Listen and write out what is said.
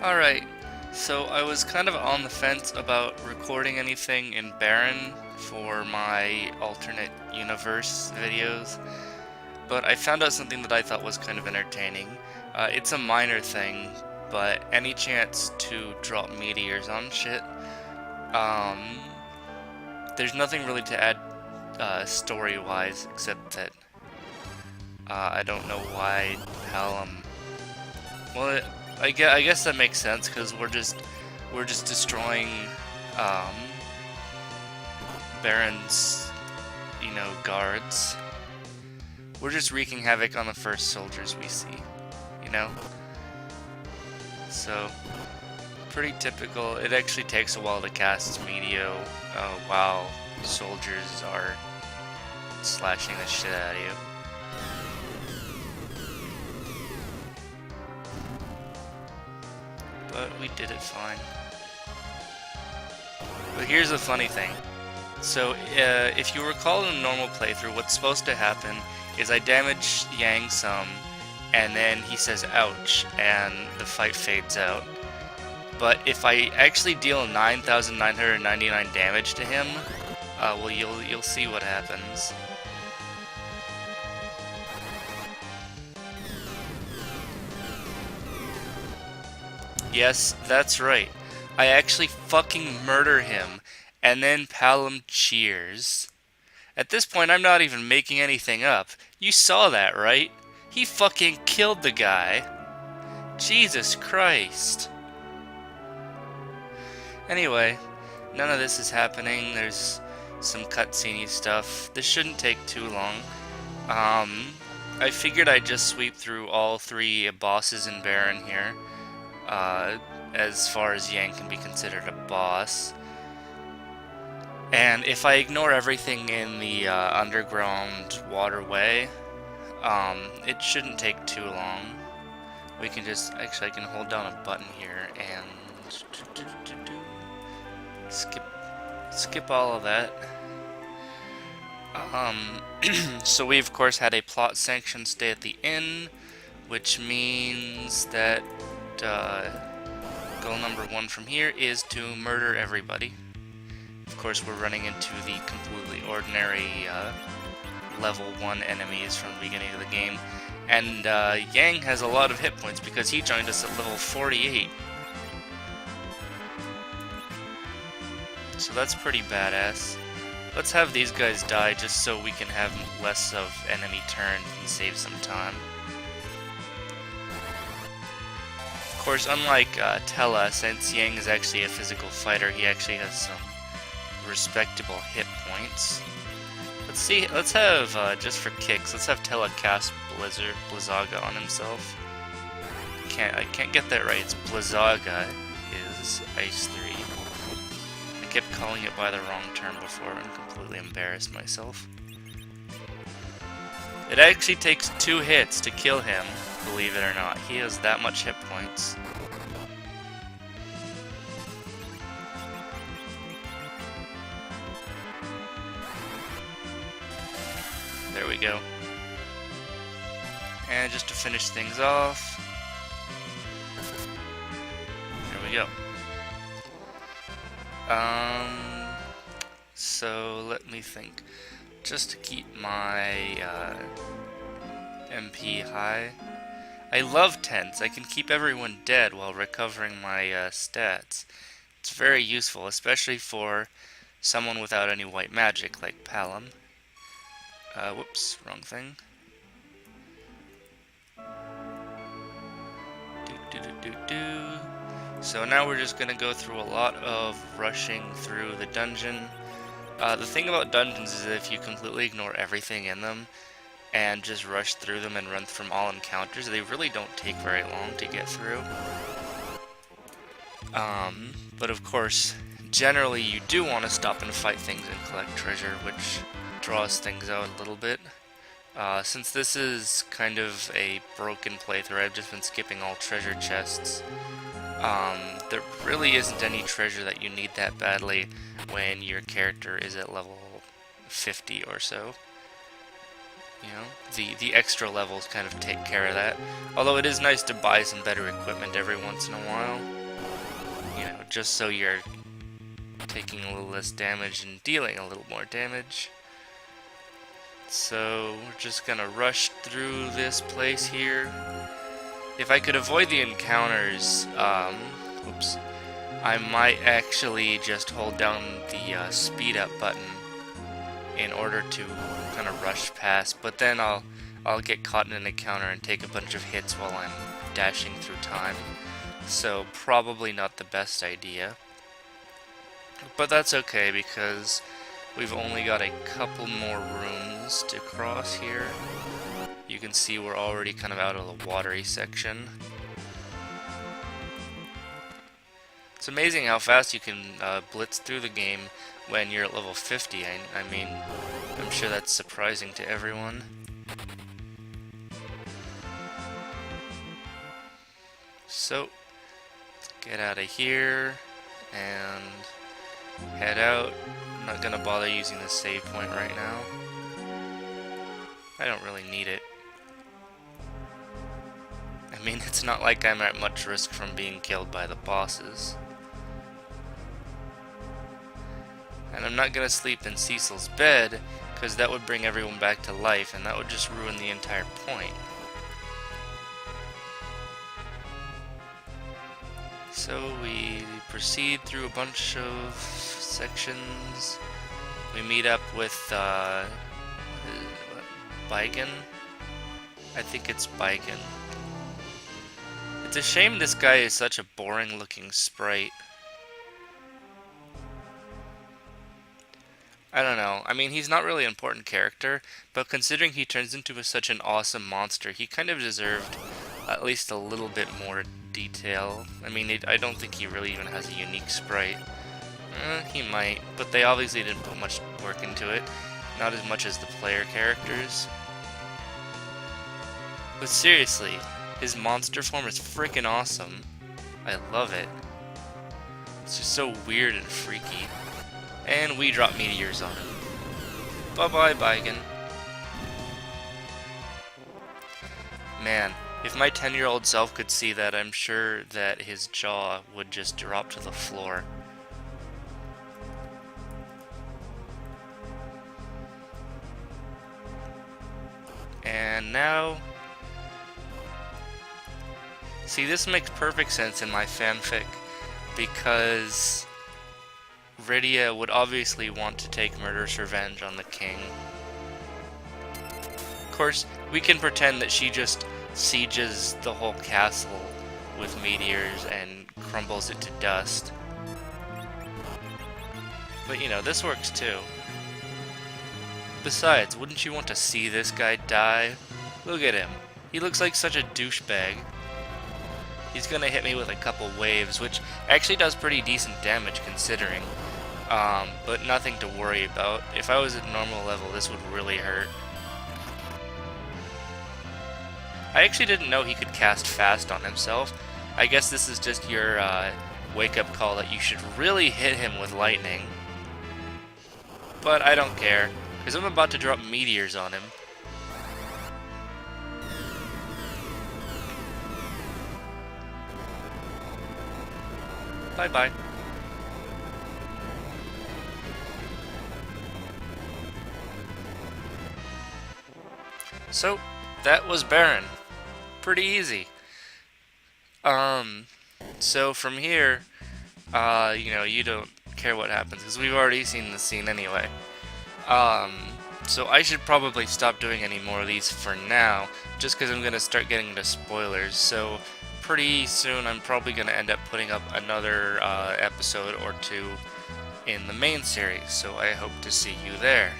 Alright, so I was kind of on the fence about recording anything in Baron for my alternate universe videos, but I found out something that I thought was kind of entertaining. It's a minor thing, but any chance to drop meteors on shit, um, there's nothing really to add story-wise except that I don't know why Palom. Well, I guess that makes sense because we're just destroying um, Baron's, guards. We're just wreaking havoc on the first soldiers we see, you know. So pretty typical. It actually takes a while to cast Meteo while soldiers are slashing the shit out of you. But we did it fine. But here's the funny thing. So, if you recall in a normal playthrough, what's supposed to happen is I damage Yang some, and then he says ouch, and the fight fades out. But if I actually deal 9,999 damage to him, well, you'll see what happens. Yes, that's right. I actually fucking murder him, and then Palom cheers. At this point, I'm not even making anything up. You saw that, right? He fucking killed the guy. Jesus Christ. Anyway, none of this is happening. There's some cutscene stuff. This shouldn't take too long. I figured I'd just sweep through all three bosses in Baron here. As far as Yang can be considered a boss. And if I ignore everything in the underground waterway, it shouldn't take too long. We can just, actually I can hold down a button here and skip all of that. So we of course had a plot sanction stay at the inn, which means that goal number 1 from here is to murder everybody. Of course, we're running into the completely ordinary level 1 enemies from the beginning of the game. And Yang has a lot of hit points because he joined us at level 48. So that's pretty badass. Let's have these guys die just so we can have less of enemy turns and save some time. Of course, unlike Tella, since Yang is actually a physical fighter, he actually has some respectable hit points. Let's have, just for kicks, let's have Tella cast Blizzaga on himself. I can't get that right, it's Blizzaga is Ice 3. I kept calling it by the wrong term before and completely embarrassed myself. It actually takes 2 hits to kill him. Believe it or not, he has that much hit points. There we go. And just to finish things off, there we go. So let me think. Just to keep my MP high. I love tents. I can keep everyone dead while recovering my stats. It's very useful, especially for someone without any white magic like Palom. Whoops, wrong thing. So now we're just gonna go through a lot of rushing through the dungeon. The thing about dungeons is that if you completely ignore everything in them, and just rush through them and run from all encounters, they really don't take very long to get through. But of course, generally you do want to stop and fight things and collect treasure, which draws things out a little bit. Since this is kind of a broken playthrough, I've just been skipping all treasure chests. There really isn't any treasure that you need that badly when your character is at level 50 or so. You know, the extra levels kind of take care of that. Although it is nice to buy some better equipment every once in a while. You know, just so you're taking a little less damage and dealing a little more damage. So we're just gonna rush through this place here. If I could avoid the encounters, oops, I might actually just hold down the speed up button in order to kind of rush past, but then I'll get caught in an encounter and take a bunch of hits while I'm dashing through time. So probably not the best idea. But that's okay because we've only got a couple more rooms to cross here. You can see we're already kind of out of the watery section. It's amazing how fast you can blitz through the game when you're at level 50. I mean, I'm sure that's surprising to everyone. So, let's get out of here and head out. I'm not gonna bother using the save point right now. I don't really need it. I mean, it's not like I'm at much risk from being killed by the bosses. And I'm not gonna sleep in Cecil's bed, because that would bring everyone back to life, and that would just ruin the entire point. So we proceed through a bunch of sections. We meet up with Bigen? I think it's Bigen. It's a shame this guy is such a boring looking sprite. I don't know. I mean, he's not really an important character, but considering he turns into such an awesome monster, he kind of deserved at least a little bit more detail. I mean, I don't think he really even has a unique sprite. He might, but they obviously didn't put much work into it. Not as much as the player characters. But seriously, his monster form is freaking awesome. I love it. It's just so weird and freaky. And we drop meteors on him. Bye-bye, Bigen. Man, if my 10-year-old self could see that, I'm sure that his jaw would just drop to the floor. And now... See, this makes perfect sense in my fanfic, because Rydia would obviously want to take murderous revenge on the king. Of course, we can pretend that she just sieges the whole castle with meteors and crumbles it to dust. But you know, this works too. Besides, wouldn't you want to see this guy die? Look at him. He looks like such a douchebag. He's gonna hit me with a couple waves, which actually does pretty decent damage considering. But nothing to worry about. If I was at normal level, this would really hurt. I actually didn't know he could cast fast on himself. I guess this is just your wake-up call that you should really hit him with lightning. But I don't care, because I'm about to drop meteors on him. Bye-bye. So, that was Baron. Pretty easy. So from here, you know, you don't care what happens, because we've already seen the scene anyway. So I should probably stop doing any more of these for now, just because I'm going to start getting into spoilers. So pretty soon I'm probably going to end up putting up another episode or two in the main series, so I hope to see you there.